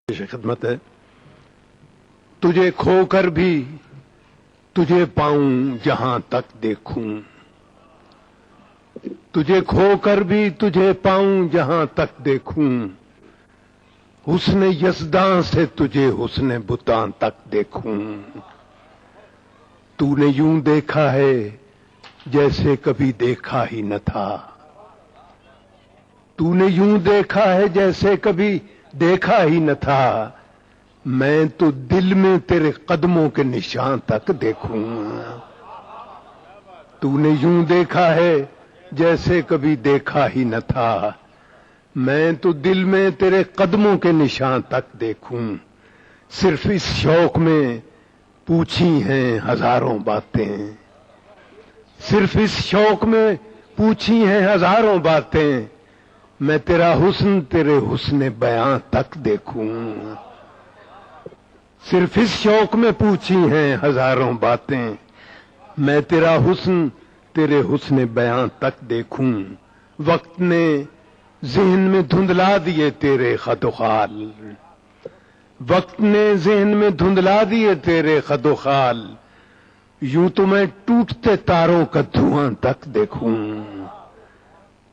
خدمت ہے. تجھے کھو کر بھی تجھے پاؤں جہاں تک دیکھوں، تجھے کھو کر بھی تجھے پاؤں جہاں تک دیکھوں، حسن یزداں سے تجھے حسن بتاں تک دیکھوں. تو نے یوں دیکھا ہے جیسے کبھی دیکھا ہی نہ تھا، تو نے یوں دیکھا ہے جیسے کبھی دیکھا ہی نہ تھا. میں تو دل میں تیرے قدموں کے نشان تک دیکھوں. تو نے یوں دیکھا ہے جیسے کبھی دیکھا ہی نہ تھا، میں تو دل میں تیرے قدموں کے نشان تک دیکھوں. صرف اس شوق میں پوچھی ہیں ہزاروں باتیں، صرف اس شوق میں پوچھی ہیں ہزاروں باتیں، میں تیرا حسن تیرے حسن بیاں تک دیکھوں. صرف اس شوق میں پوچھی ہیں ہزاروں باتیں، میں تیرا حسن تیرے حسن بیاں تک دیکھوں. وقت نے ذہن میں دھندلا دیے تیرے خد و خال، وقت نے ذہن میں دھندلا دیے تیرے خد و خال، یوں تو میں ٹوٹتے تاروں کا دھواں تک دیکھوں.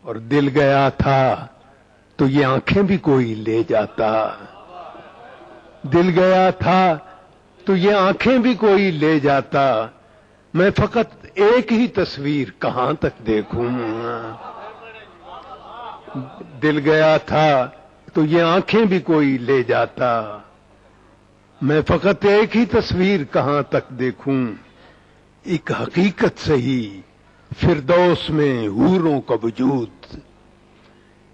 اور دل گیا تھا تو یہ آنکھیں بھی کوئی لے جاتا، دل گیا تھا تو یہ آنکھیں بھی کوئی لے جاتا. میں فقط ایک ہی تصویر کہاں تک دیکھوں. دل گیا تھا تو یہ آنکھیں بھی کوئی لے جاتا، میں فقط ایک ہی تصویر کہاں تک دیکھوں. ایک حقیقت سہی فردوس میں حوروں کا وجود،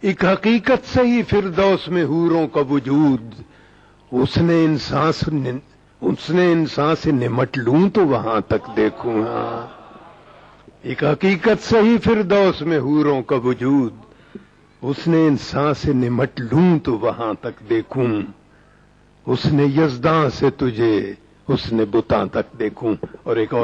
ایک حقیقت سہی فردوس میں حوروں کا وجود. اس نے انسان سے نمٹ لوں تو وہاں تک دیکھوں. ایک حقیقت سہی فردوس میں حوروں کا وجود، اس نے انسان سے نمٹ لوں تو وہاں تک دیکھوں. اس نے یزداں سے تجھے حسن بتاں تک دیکھوں. اور ایک اور